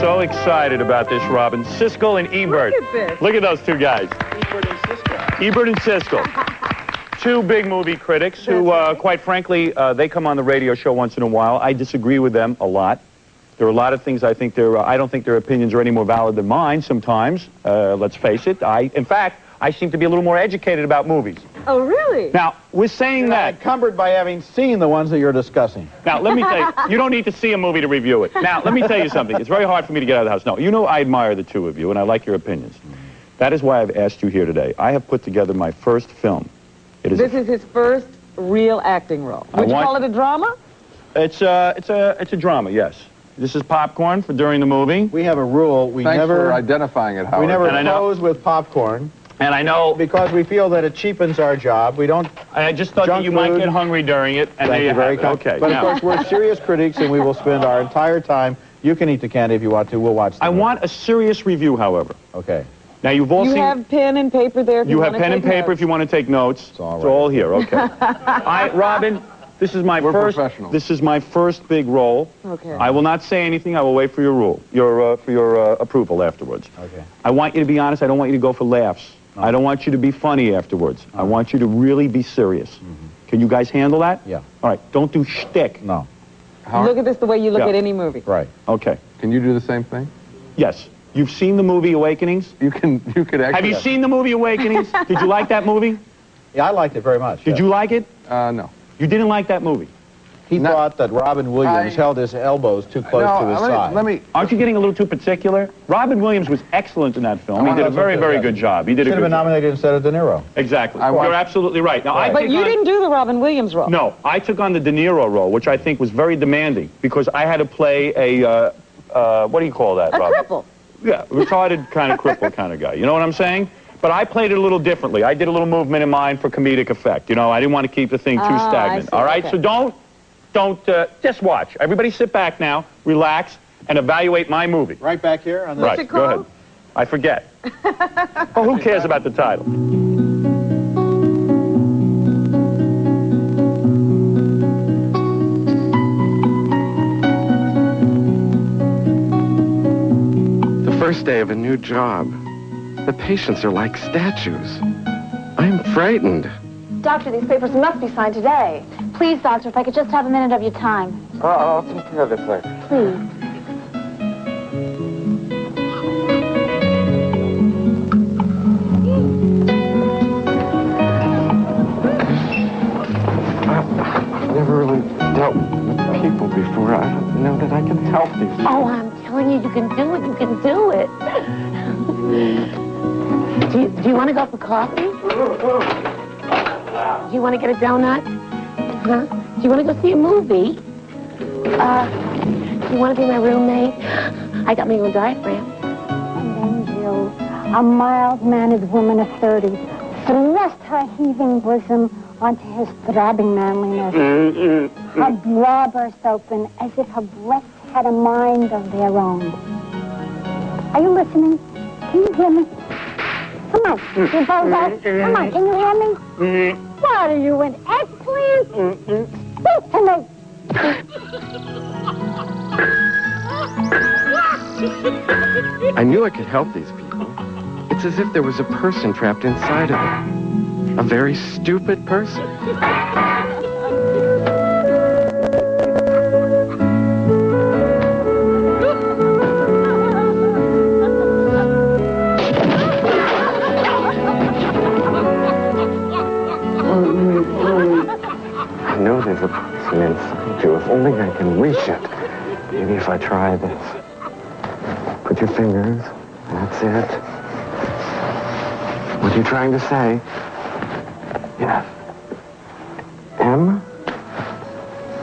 so excited about this, Robin. Siskel and Ebert. Look at this. Look at those two guys. Ebert and Siskel. Ebert and Siskel. Two big movie critics who, quite frankly, they come on the radio show once in a while. I disagree with them a lot. There are a lot of things I think I don't think their opinions are any more valid than mine sometimes. Let's face it. In fact, I seem to be a little more educated about movies. Oh, really? Now, with saying that... encumbered by having seen the ones that you're discussing. Now, let me tell you, you don't need to see a movie to review it. Now, let me tell you something. It's very hard for me to get out of the house. No, you know I admire the two of you, and I like your opinions. That is why I've asked you here today. I have put together my first film. This is his first real acting role. Would you call it a drama? It's a drama, yes. This is popcorn for during the movie. We have a rule. Thanks for identifying it, Howard. We never pose with popcorn. And I know... Because we feel that it cheapens our job. We don't... I just thought that you might get hungry during it. And Thank you very much. Okay. But of course, we're serious critics, and we will spend our entire time... You can eat the candy if you want to. We'll watch the movie. want a serious review, however. Okay. Now, you've all seen... You have pen and paper there if you want to take notes. You have pen and paper if you want to take notes. It's all here, okay. Robin, this is my first big role. Okay. I will not say anything. I will wait for your approval afterwards. Okay. I want you to be honest. I don't want you to go for laughs. No. I don't want you to be funny afterwards. I want you to really be serious. Can you guys handle that? Yeah. All right. Don't do shtick. No. Look at this the way you look at any movie. Right. Okay. Can you do the same thing? Yes. You've seen the movie Awakenings? You could actually... Have you seen the movie Awakenings? Did you like that movie? Yeah, I liked it very much. Did you like it? No. You didn't like that movie? He thought that Robin Williams held his elbows too close to his side. Aren't you getting a little too particular? Robin Williams was excellent in that film. He did a very, very good job. He did Should have been nominated instead of De Niro. Exactly. You're absolutely right. Now, But you didn't do the Robin Williams role. No, I took on the De Niro role, which I think was very demanding, because I had to play a, what do you call that, Robin? A cripple. Yeah, retarded kind of cripple kind of guy. You know what I'm saying? But I played it a little differently. I did a little movement in mine for comedic effect. You know, I didn't want to keep the thing too stagnant. All right, so don't, just watch. Everybody sit back now, relax, and evaluate my movie. Right back here on the... Right, go ahead. I forget. Oh, who cares about the title? The first day of a new job. The patients are like statues. I'm frightened. Doctor, these papers must be signed today. Please, doctor, if I could just have a minute of your time. I'll take care of this later. Please. I've never really dealt with people before. I don't know that I can help these people. Oh, I'm telling you, you can do it. You can do it. Do you want to go for coffee? Do you want to get a donut? Huh? Do you want to go see a movie? Do you want to be my roommate? I got my own diaphragm. And then Jill, a mild-mannered woman of 30, thrust her heaving bosom onto his throbbing manliness. Her bra burst open as if her breasts had a mind of their own. Are you listening? Can you hear me? Come on, you both out. Come on, can you hear me? What are you, an eggplant? Speak to me. I knew I could help these people. It's as if there was a person trapped inside of them. A very stupid person. I know there's a person inside you. If only I can reach it. Maybe if I try this. Put your fingers. That's it. What are you trying to say? Yes. M?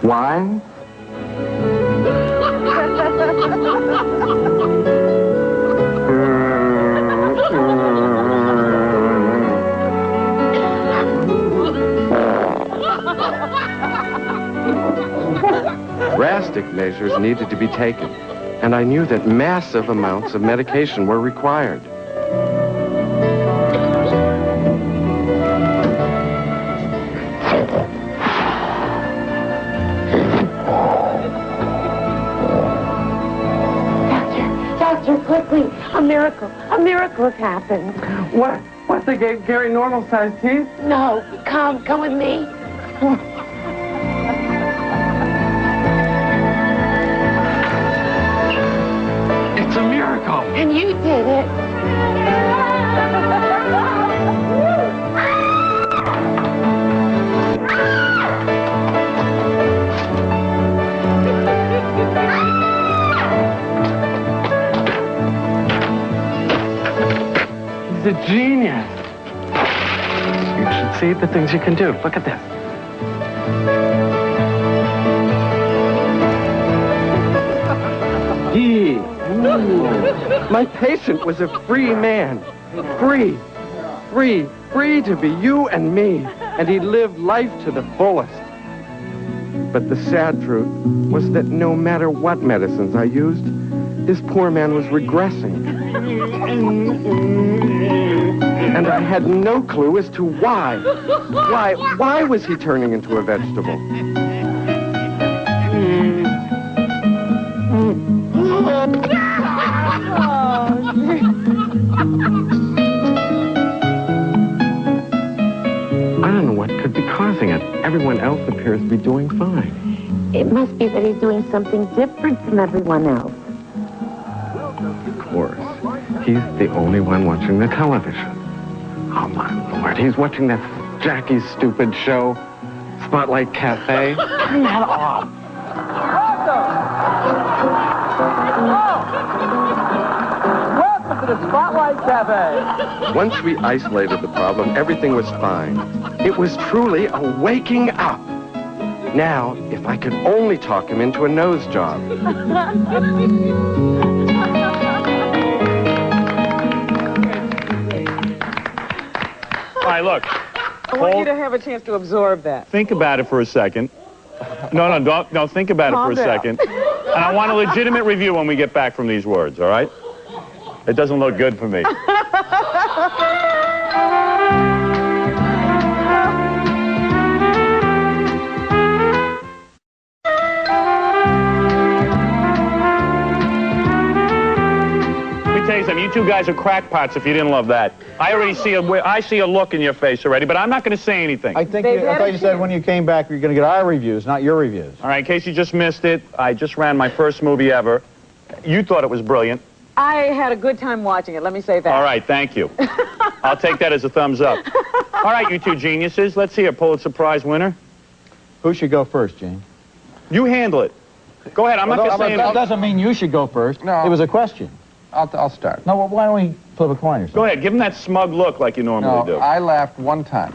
Y? Drastic measures needed to be taken, and I knew that massive amounts of medication were required. miracle. A miracle has happened. What? What, they gave Gary normal-sized teeth? No, come with me. It's a miracle. And you did it. He's a genius. You should see the things you can do. Look at this. My patient was a free man. Free to be you and me. And he lived life to the fullest. But the sad truth was that no matter what medicines I used, this poor man was regressing. And I had no clue as to why. Why was he turning into a vegetable? I don't know what could be causing it. Everyone else appears to be doing fine. It must be that he's doing something different from everyone else. Of course. He's the only one watching the television. Oh, my Lord. He's watching that Jackie's stupid show, Spotlight Cafe. Turn that off. Welcome to the Spotlight Cafe. Once we isolated the problem, everything was fine. It was truly a waking up. Now, if I could only talk him into a nose job. All right, look. I want you to have a chance to absorb that. Think about it for a second. No, think about it for a second. And I want a legitimate review when we get back from these words, all right? It doesn't look good for me. You two guys are crackpots if you didn't love that. I already see a look in your face already, but I'm not going to say anything. I thought you said when you came back you're going to get our reviews, not your reviews. All right, in case you just missed it, I just ran my first movie ever. You thought it was brilliant. I had a good time watching it, let me say that. All right, thank you. I'll take that as a thumbs up. All right, you two geniuses, let's see a Pulitzer Prize winner. Who should go first, Gene? You handle it. Go ahead, I'm not going to say anything. That doesn't mean you should go first. No. It was a question. I'll start. No, well, why don't we flip a coin or something? Go ahead, give him that smug look like you normally do. I laughed one time.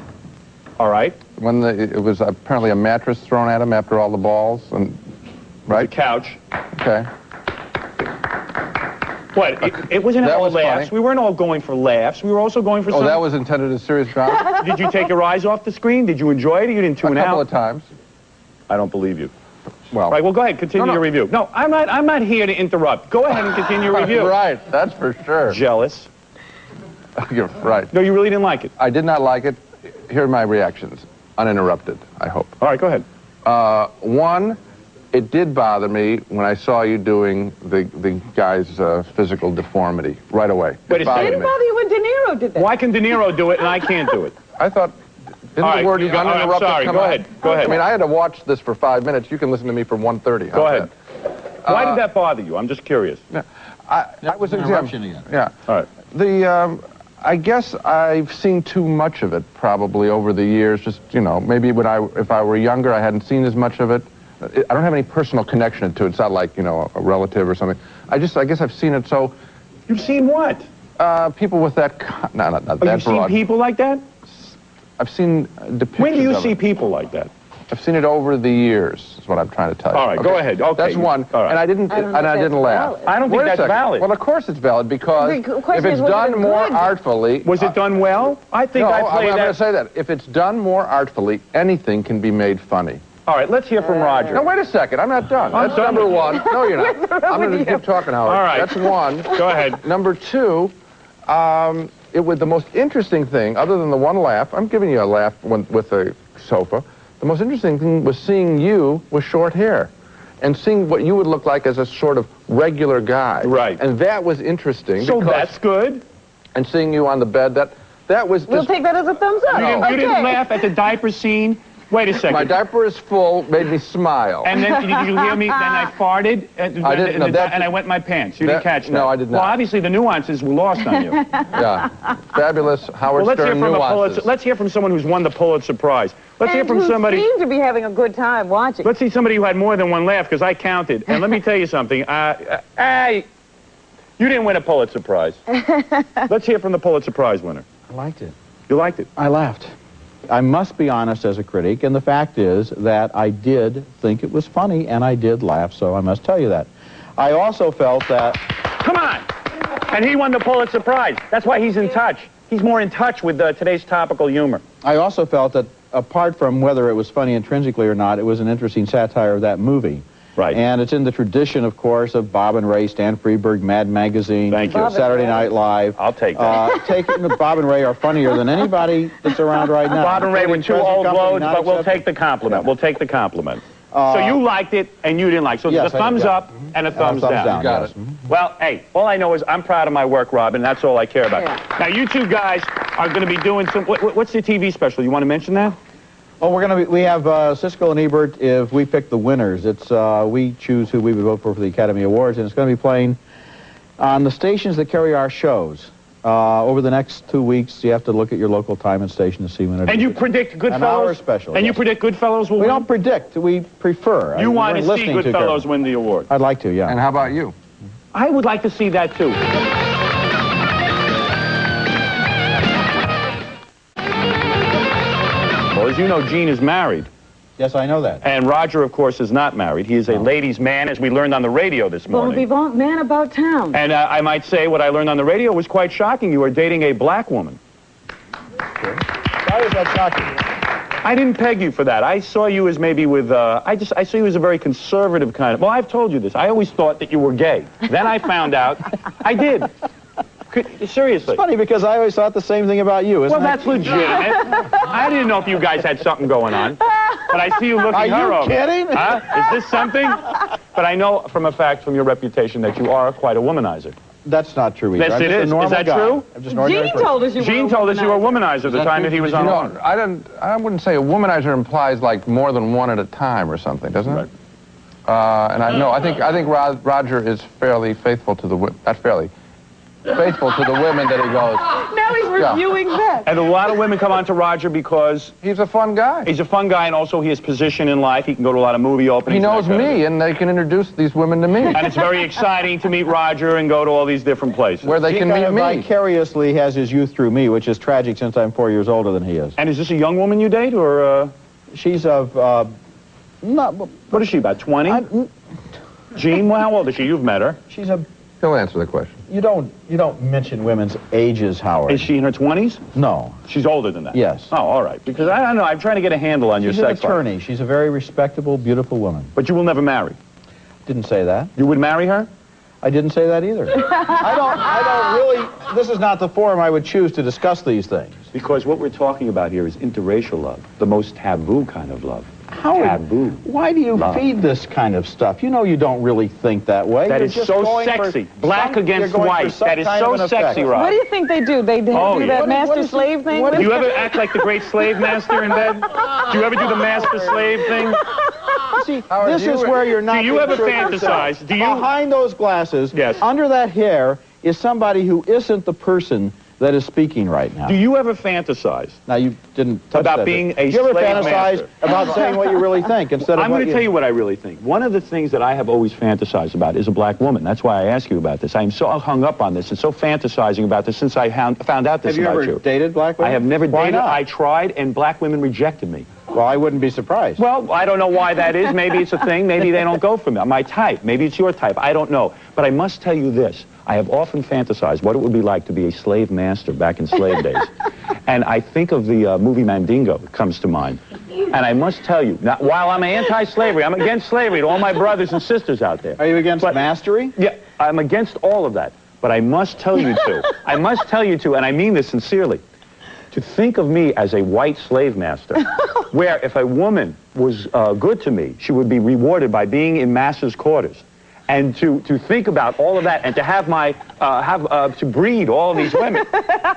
All right. When it was apparently a mattress thrown at him after all the balls, and right? The couch. Okay. What? It wasn't That all was laughs. funny. We weren't all going for laughs. We were also going for Oh, that was intended as serious drama? Did you take your eyes off the screen? Did you enjoy it or you didn't tune out? A couple of times. I don't believe you. Well. All right, well, go ahead. Continue your review. No, I'm not here to interrupt. Go ahead and continue your review. Right, that's for sure. Jealous. You're right. No, you really didn't like it. I did not like it. Here are my reactions. Uninterrupted, I hope. All right, go ahead. One, it did bother me when I saw you doing the guy's physical deformity right away. Wait, it didn't bother you when De Niro did that. Why can De Niro do it and I can't do it? I thought... Didn't the word uninterrupted I'm sorry. come Go out? ahead. Go ahead. I mean, I had to watch this for 5 minutes. You can listen to me for 1:30. Go ahead. Why did that bother you? I'm just curious. Yeah, I was interruption again. Yeah. All right. I guess I've seen too much of it probably over the years. Just, you know, maybe if I were younger, I hadn't seen as much of it. I don't have any personal connection to it. It's not like, you know, a relative or something. I guess I've seen it so... You've seen what? People with that... No, not that broad. You've seen people like that? I've seen depictions When do you of see it. people like that? I've seen it over the years, is what I'm trying to tell you. All right, go ahead. Okay. That's one. All right. And I didn't laugh. Valid. I don't think Wait a that's second. valid. Well, of course it's valid, because The question if it's is, was done it more good? artfully... Was it done well? I think No, I I'm played going to that. say that. If it's done more artfully, anything can be made funny. All right, let's hear from Roger. Now, wait a second. I'm not done. I'm That's done number with you. one. No, you're not. I'm going to keep talking, Howard. All right. That's one. Go ahead. Number two, it was the most interesting thing, other than the one laugh. I'm giving you a laugh with the sofa. The most interesting thing was seeing you with short hair. and seeing what you would look like as a sort of regular guy. Right. And that was interesting. So that's good. And seeing you on the bed, that was just... We'll take that as a thumbs up. You didn't laugh at the diaper scene? Wait a second. My diaper is full, made me smile. And then, did you hear me? Then I farted, and I wet my pants. You didn't catch that? No, I did not. Well, obviously, the nuances were lost on you. Yeah. Fabulous Howard Stern nuances. Let's hear from someone who's won the Pulitzer Prize. Let's hear from somebody... who seemed to be having a good time watching. Let's see somebody who had more than one laugh, because I counted. And let me tell you something. You didn't win a Pulitzer Prize. Let's hear from the Pulitzer Prize winner. I liked it. You liked it? I laughed. I must be honest as a critic, and the fact is that I did think it was funny, and I did laugh, so I must tell you that. I also felt that... Come on! And he won the Pulitzer Prize. That's why he's in touch. He's more in touch with today's topical humor. I also felt that, apart from whether it was funny intrinsically or not, it was an interesting satire of that movie. Right. And it's in the tradition, of course, of Bob and Ray, Stan Freberg, Mad Magazine, Thank you. Saturday Night Live. I'll take that. Bob and Ray are funnier than anybody that's around right now. Bob and Ray were two old loads, but we'll take the compliment. We'll take the compliment. So you liked it, and you didn't like it. So yes, the thumbs up and a thumbs down. You got it. Well, hey, all I know is I'm proud of my work, Robin. That's all I care about. Yeah. Now, you two guys are going to be doing some... What's the TV special? You want to mention that? Oh, we have Siskel and Ebert. If we pick the winners, it's we choose who we would vote for the Academy Awards, and it's going to be playing on the stations that carry our shows. Over the next 2 weeks, you have to look at your local time and station to see when it is. And you predict Goodfellas? An hour special. And you predict Goodfellas will win? We don't predict. We prefer. You want to see Goodfellas win the award? I'd like to, yeah. And how about you? I would like to see that, too. Well, as you know, Gene is married. Yes, I know that. And Roger, of course, is not married. He is a ladies' man, as we learned on the radio this morning. Bon vivant man about town. And I might say what I learned on the radio was quite shocking. You are dating a black woman. Why was that shocking? I didn't peg you for that. I saw you as maybe with, I saw you as a very conservative kind of, well, I've told you this. I always thought that you were gay. Then I found out I did. Seriously. It's funny because I always thought the same thing about you, isn't Well, that's legitimate. I didn't know if you guys had something going on. But I see you looking her over. Are you kidding? Huh? Is this something? But I know from a fact from your reputation that you are quite a womanizer. That's not true either. Yes, it is. Is that true? Gene told us you were a womanizer. Gene told us you were a womanizer the time that he was on. I wouldn't say a womanizer implies like more than one at a time or something, doesn't it? Right. And I think Roger is fairly faithful to the faithful to the women that he goes. Now he's reviewing that. And a lot of women come on to Roger because he's a fun guy. He's a fun guy, and also his position in life. He can go to a lot of movie openings. He knows me, and they can introduce these women to me. And it's very exciting to meet Roger and go to all these different places. Where they can meet me. Vicariously has his youth through me, which is tragic since I'm 4 years older than he is. And is this a young woman you date, or? She's of, not... What is she, about 20? Jean, well, how old is she? You've met her. She's a... He'll answer the question. You don't mention women's ages, Howard. Is she in her 20s? No. She's older than that? Yes. Oh, all right. Because I don't know. I'm trying to get a handle on your sex life. She's an attorney. She's a very respectable, beautiful woman. But you will never marry? Didn't say that. You would marry her? I didn't say that either. I don't really... This is not the forum I would choose to discuss these things. Because what we're talking about here is interracial love, the most taboo kind of love. Howard, taboo. Why do you feed this kind of stuff? You know you don't really think that way. That is so sexy. Black against white. That is so sexy, Rob. What do you think they do? They do that master-slave thing? Do you ever act like the great slave master in bed? Do you ever do the master-slave thing? See, Howard, this is where you're not... Do you ever fantasize? Do you... Behind those glasses, under that hair, is somebody who isn't the person that is speaking right now. Do you ever fantasize? Now, you didn't touch about that being bit. a Do you ever slave fantasize master? about saying what you really think instead of I'm going to tell you what I really think. One of the things that I have always fantasized about is a black woman. That's why I ask you about this. I am so hung up on this and so fantasizing about this since I found out this about you. Have you ever dated black women? I have never Why dated. not? I tried, and black women rejected me. Well, I wouldn't be surprised. Well, I don't know why that is. Maybe it's a thing. Maybe they don't go for me. My type. Maybe it's your type. I don't know. But I must tell you this. I have often fantasized what it would be like to be a slave master back in slave days. And I think of the movie Mandingo. It comes to mind. And I must tell you, now, while I'm anti-slavery, I'm against slavery to all my brothers and sisters out there. Are you against mastery? Yeah, I'm against all of that. But I must tell you two. I must tell you two, and I mean this sincerely. To think of me as a white slave master, where if a woman was good to me, she would be rewarded by being in master's quarters. And to think about all of that and to have to breed all of these women,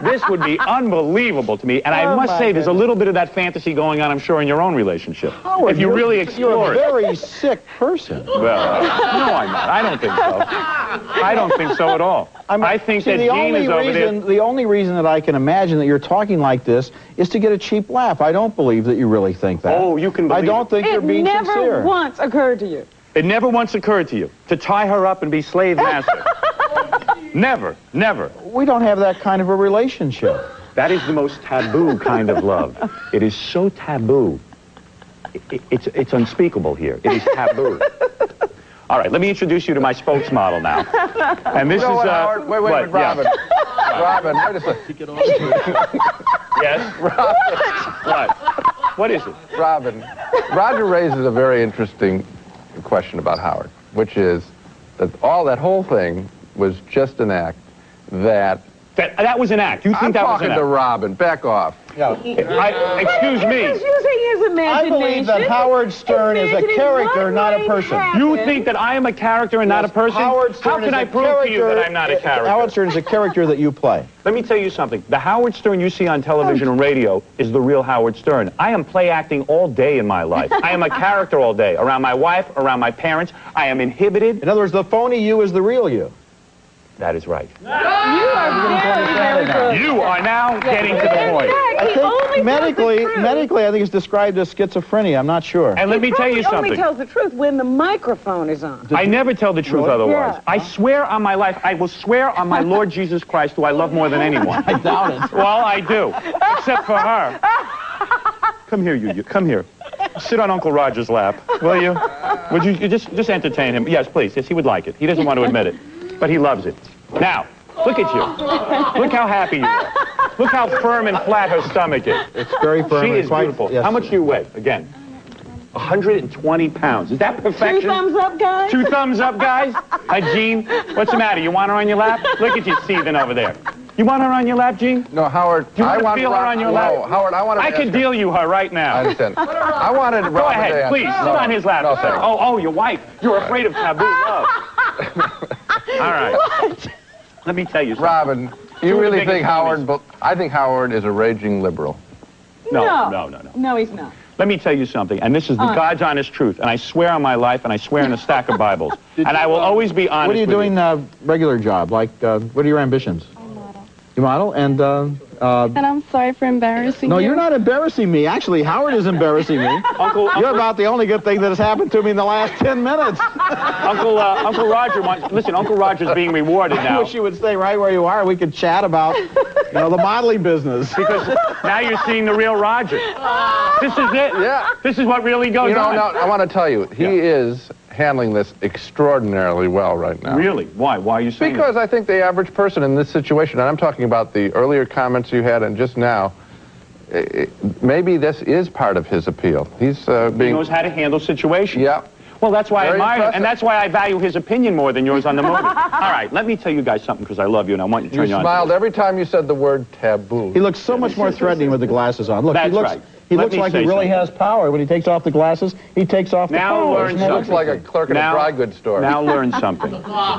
this would be unbelievable to me. And I must say, there's a little bit of that fantasy going on, I'm sure, in your own relationship. Howard, if you really explore it. You're a very sick person. Well, no, I'm not. I don't think so. I don't think so at all. I think that Gene is over there. The only reason that I can imagine that you're talking like this is to get a cheap laugh. I don't believe that you really think that. Oh, you can believe I don't think you're being sincere. It never once occurred to you. It never once occurred to you to tie her up and be slave master. Never, never. We don't have that kind of a relationship. That is the most taboo kind of love. It is so taboo. It's unspeakable here. It is taboo. All right, let me introduce you to my spokesmodel now. And this is Howard, wait, what? Robin. Yeah. Robin, wait a second. Yes. Robin. What? What is it? Robin, Roger raises a very interesting question about Howard, which is that that whole thing was just an act that... That was an act. You think that was an act? I'm talking to Robin. Back off. Yeah. Excuse me. He's using his imagination. I believe that Howard Stern is a character, not a person. You think that I am a character and not a person? Howard Stern How can I prove to you that I'm not a character? Howard Stern is a character that you play. Let me tell you something. The Howard Stern you see on television and radio is the real Howard Stern. I am play acting all day in my life. I am a character all day. Around my wife, around my parents. I am inhibited. In other words, the phony you is the real you. That is right. You are very good. You are now getting to the point. I think medically, I think it's described as schizophrenia. I'm not sure. And let me tell you something. He only tells the truth when the microphone is on. I never tell the truth otherwise. Yeah. I swear on my life, I will swear on my Lord Jesus Christ, who I love more than anyone. I doubt it. Well, I do, except for her. Come here, you. Come here. Sit on Uncle Roger's lap, will you? Would you just entertain him? Yes, please. Yes, he would like it. He doesn't want to admit it, but he loves it. Now, look at you. Look how happy you are. Look how firm and flat her stomach is. It's very firm. She is beautiful. Yes. How much do you weigh? Again. 120 pounds. Is that perfection? 2 thumbs up, guys? 2 thumbs up, guys? Gene, what's the matter? You want her on your lap? Look at you seething over there. You want her on your lap, Gene? No, Howard. You want to feel her on your lap? No, Howard, I want to... I could deal you her right now. I understand. I wanted Robin Go ahead, please. Sit on his lap a second. Oh, your wife. You're afraid of taboo love. All right. What? Let me tell you something. Robin, you really think Howard... I think Howard is a raging liberal. No. No, he's not. Let me tell you something, and this is the God's honest truth, and I swear on my life, and I swear on a stack of Bibles, and I will always be honest. What are you doing regular job? Like, what are your ambitions? I model. You model? And I'm sorry for embarrassing no, you. you're not embarrassing me. Actually, Howard is embarrassing me. You're about the only good thing that has happened to me in the last 10 minutes. Uncle Roger listen, Uncle Roger's being rewarded now. I wish you would stay right where you are. We could chat about, the modeling business. Because now you're seeing the real Roger. This is it. Yeah. This is what really goes on. No, I want to tell you, he is handling this extraordinarily well right now. Really? Why? Why are you saying Because I think the average person in this situation, and I'm talking about the earlier comments you had and just now, maybe this is part of his appeal. He's being... He knows how to handle situations. Yeah. Well, that's why Very I admire him, impressive. and that's why I value his opinion more than yours on the movie. All right, let me tell you guys something, because I love you, and I want you to turn You you on. smiled every time you said the word taboo. He looks so much more threatening with the glasses on. Look, That's he looks, right. He Let looks me like he say really something. has power. When he takes off the glasses, he takes off the Now power. learn Isn't that something. Looks like a clerk in a dry goods store. Now learn something.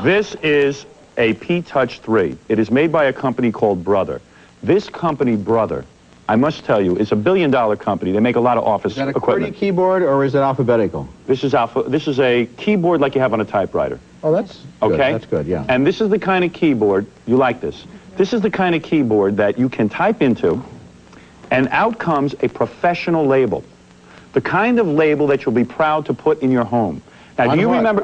This is a P-Touch 3. It is made by a company called Brother. This company, Brother, I must tell you, is a billion-dollar company. They make a lot of office Is that a equipment. QWERTY keyboard, or is it alphabetical? This is a keyboard like you have on a typewriter. Oh, that's good. Okay? That's good, yeah. And this is the kind of keyboard, you like this. This is the kind of keyboard that you can type into, and out comes a professional label. The kind of label that you'll be proud to put in your home. Now, On do you what? remember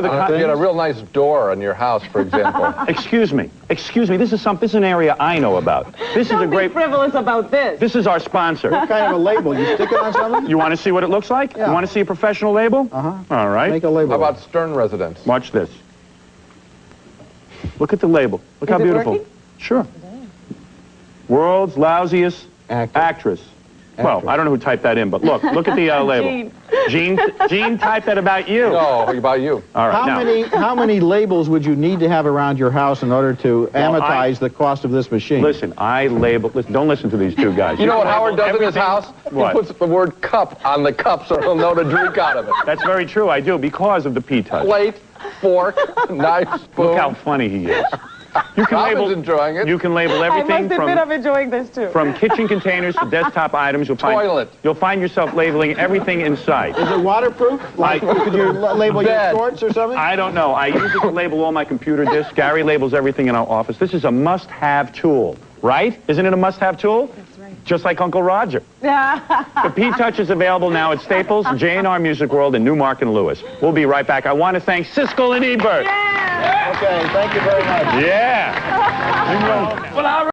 the kind... You get a real nice door on your house, for example. Excuse me. This is an area I know about. This is a Don't be great... frivolous about this. This is our sponsor. What kind of a label? You stick it on something? You want to see what it looks like? Yeah. You want to see a professional label? Uh-huh. All right. Make a label. How about Stern residence? Watch this. Look at the label. Look how it beautiful. working? Sure. World's lousiest actress. Well, I don't know who typed that in, but look at the label. Gene typed that about you. No, about you. All right. How many labels would you need to have around your house in order to amortize the cost of this machine? Listen, don't listen to these two guys. You know what Howard does in his house? What? He puts the word cup on the cup so he'll know to drink out of it. That's very true. I do, because of the P-touch. Plate, fork, knife, spoon. Look how funny he is. You can Robin's enjoying it. You can label everything I must admit I'm enjoying this too. from kitchen containers to desktop items. You'll find yourself labeling everything in sight. Is it waterproof? Like, could you label your shorts or something? I don't know. I use it to label all my computer disks. Gary labels everything in our office. This is a must-have tool, right? Isn't it a must-have tool? That's right. Just like Uncle Roger. Yeah. The P-Touch is available now at Staples, J&R Music World, and Newmarket and Lewis. We'll be right back. I want to thank Siskel and Ebert. Yeah. Okay, thank you very much. Yeah. Well,